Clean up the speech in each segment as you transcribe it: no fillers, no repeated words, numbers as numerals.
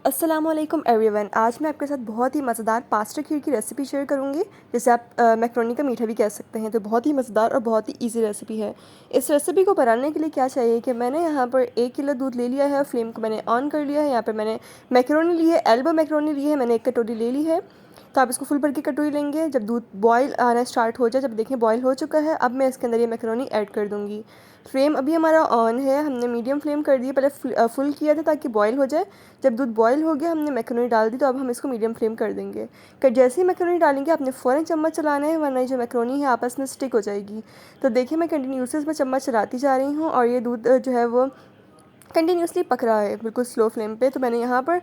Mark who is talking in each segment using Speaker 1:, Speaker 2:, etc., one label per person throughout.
Speaker 1: अस्सलामुअलैकुम एवरीवन। आज मैं आपके साथ बहुत ही मज़ेदार पास्ता खीर की रेसिपी शेयर करूंगी, जिसे आप मैक्रोनी का मीठा भी कह सकते हैं। तो बहुत ही मज़ेदार और बहुत ही इजी रेसिपी है। इस रेसिपी को बनाने के लिए क्या चाहिए कि मैंने यहाँ पर 1 किलो दूध ले लिया है, फ्लेम को मैंने ऑन कर लिया है। यहाँ पर मैंने मैक्रोनी ली है, एल्बो मैक्रोनी ली है, मैंने 1 कटोरी ले ली है। तो आप इसको फुल भर की कटोरी लेंगे। जब दूध बॉयल आना स्टार्ट हो जाए, जब देखें बॉयल हो चुका है, अब मैं इसके अंदर ये मैक्रोनी ऐड कर दूँगी। फ्लेम अभी हमारा ऑन है, हमने मीडियम फ्लेम कर दी है, पहले फुल किया था ताकि बॉयल हो जाए। जब दूध बॉयल हो गया, हमने मैक्रोनी डाल दी, तो अब हम इसको मीडियम फ्लेम कर देंगे। कि जैसे ही मैक्रोनी डालेंगे आपने फ़ौरन चम्मच चलाना है, वरना ये जो मैक्रोनी है आपस में स्टिक हो जाएगी। तो देखिए मैं कंटिन्यूसली इसमें चम्मच चलाती जा रही हूँ और ये दूध जो है वो कंटिन्यूसली पक रहा है बिल्कुल स्लो फ्लेम पे। तो मैंने यहाँ पर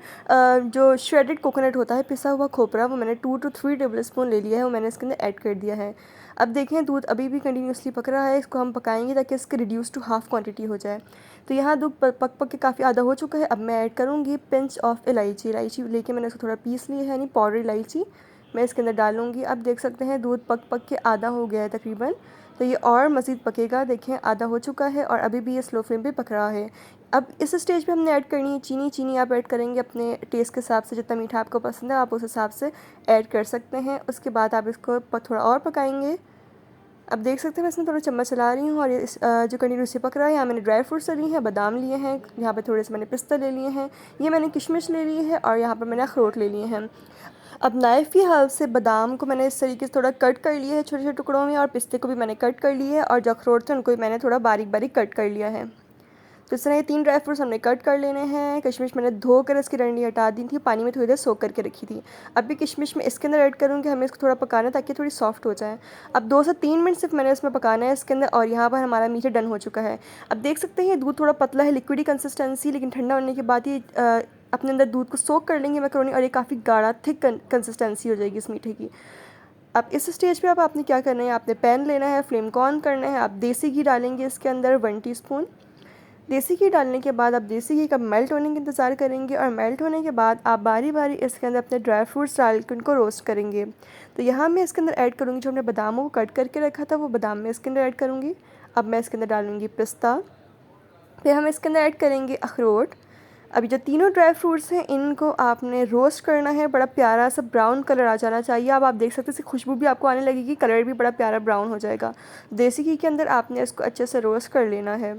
Speaker 1: जो श्रेडेड कोकोनट होता है, पिसा हुआ खोपरा, वो मैंने 2 to 3 टेबल स्पून ले लिया है, वो मैंने इसके अंदर ऐड कर दिया है। अब देखें दूध अभी भी कंटिन्यूसली पक रहा है, इसको हम पकाएंगे ताकि इसकी रिड्यूस टू हाफ़ क्वांटिटी हो जाए। तो यहाँ दूध पक पक के काफ़ी आधा हो चुका है। अब मैं ऐड करूँगी पिंच ऑफ इलायची। इलायची लेके मैंने उसको थोड़ा पीस लिया है, यानी पाउडर इलायची मैं इसके अंदर डालूँगी। अब देख सकते हैं दूध पक पक के आधा हो गया है तकरीबन। तो ये और मज़ीद पकेगा। देखें आधा हो चुका है और अभी भी ये स्लो फ्लेम पे पक रहा है। अब इस स्टेज पे हमने ऐड करनी है चीनी। चीनी आप ऐड करेंगे अपने टेस्ट के हिसाब से, जितना मीठा आपको पसंद है आप उस हिसाब से ऐड कर सकते हैं। उसके बाद आप इसको थोड़ा और पकाएंगे। अब देख सकते हैं मैं इसमें थोड़ा चम्मच चला रही हूँ और ये जो कंटिन्यूसली पक रहा है। यहाँ मैंने ड्राई फ्रूट्स लिए हैं, बादाम लिए हैं, यहाँ पे थोड़े से मैंने पिस्ता ले लिए हैं, ये मैंने किशमिश ले ली है और यहाँ पर मैंने अखरोट ले लिए हैं। अब नाइफ़ की हेल्प से बादाम को मैंने इस तरीके से थोड़ा कट कर लिया है छोटे छोटे टुकड़ों में, और पिस्ते को भी मैंने कट कर लिया है, और जो अखरोट थे उनको भी मैंने थोड़ा बारीक बारीक कट कर लिया है। तो इस तरह ये 3 ड्राई फ्रूट्स हमने कट कर लेने हैं। किशमिश मैंने धोकर इसकी डंडी हटा दी थी, पानी में थोड़ी देर सोक करके रखी थी। अभी किशमिश में इसके अंदर ऐड करूँगी, हमें इसको थोड़ा पकाना है ताकि थोड़ी सॉफ्ट हो जाए। अब 2 से 3 मिनट सिर्फ मैंने इसमें पकाना है इसके अंदर, और यहाँ पर हमारा मीठा डन हो चुका है। अब देख सकते हैं ये दूध थोड़ा पतला है, लिक्विडी कंसिस्टेंसी, लेकिन ठंडा होने के बाद ये अपने अंदर दूध को सोक कर लेंगे मैक्रोनी, और ये काफ़ी गाढ़ा थिक कंसिस्टेंसी हो जाएगी इस मीठे की। अब इस स्टेज पे अब आपने क्या करना है, आपने पैन लेना है, फ्लेम को ऑन करना है, आप देसी घी डालेंगे इसके अंदर 1 टीस्पून। देसी घी डालने के बाद आप देसी घी का मेल्ट होने का इंतज़ार करेंगे, और मेल्ट होने के बाद आप बारी बारी इसके अंदर अपने ड्राई फ्रूट्स डाल के उनको रोस्ट करेंगे। तो यहाँ मैं इसके अंदर ऐड करूँगी जो हमने बादामों को कट करके रखा था, वो बादाम मैं इसके अंदर ऐड करूँगी। अब मैं इसके अंदर डालूँगी पिस्ता, फिर हम इसके अंदर ऐड करेंगे अखरोट। अभी जो तीनों ड्राई फ्रूट्स हैं इनको आपने रोस्ट करना है, बड़ा प्यारा सा ब्राउन कलर आ जाना चाहिए। अब आप देख सकते हैं इसकी खुशबू भी आपको आने लगेगी, कलर भी बड़ा प्यारा ब्राउन हो जाएगा। देसी घी के अंदर आपने इसको अच्छे से रोस्ट कर लेना है।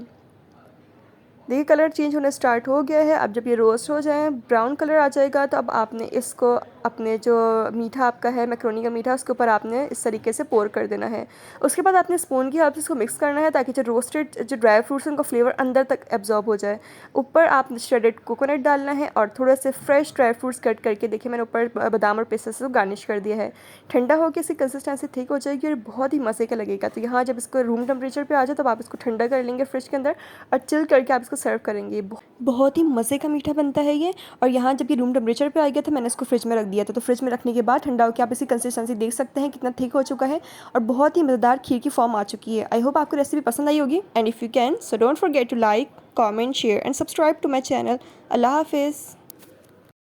Speaker 1: देखिए कलर चेंज होना स्टार्ट हो गया है। अब जब ये रोस्ट हो जाए, ब्राउन कलर आ जाएगा, तो अब आपने इसको अपने जो मीठा आपका है मैक्रोनी का मीठा, उसके ऊपर आपने इस तरीके से पोर कर देना है। उसके बाद आपने स्पून की हेल्प से इसको मिक्स करना है ताकि जो रोस्टेड जो ड्राई फ्रूट्स हैं उनका फ्लेवर अंदर तक एब्जॉर्ब हो जाए। ऊपर आपने श्रेडेड कोकोनट डालना है और थोड़े से फ्रेश ड्राई फ्रूट्स कट करके, देखिए मैंने ऊपर बादाम और पिस्ता से गार्निश कर दिया है। ठंडा होकर इसकी कंसिस्टेंसी ठीक हो जाएगी और बहुत ही मज़े का लगेगा। तो यहाँ जब इसको रूम टेम्परेचर पर आ जाए तब आप इसको ठंडा कर लेंगे फ्रिज के अंदर, और चिल करके आप इसको सर्व करेंगे। बहुत ही मज़े का मीठा बनता है ये। और यहाँ जब ये रूम टेम्परेचर पे आ गया था, मैंने इसको फ्रिज में रख दिया था। तो फ्रिज में रखने के बाद ठंडा होकर आप इसकी कंसिस्टेंसी देख सकते हैं कितना थिक हो चुका है, और बहुत ही मज़ेदार खीर की फॉर्म आ चुकी है। आई होप आपको रेसिपी पसंद आई होगी, and if you can so don't forget to like, comment, share and subscribe to my channel. अल्लाह हाफिज़।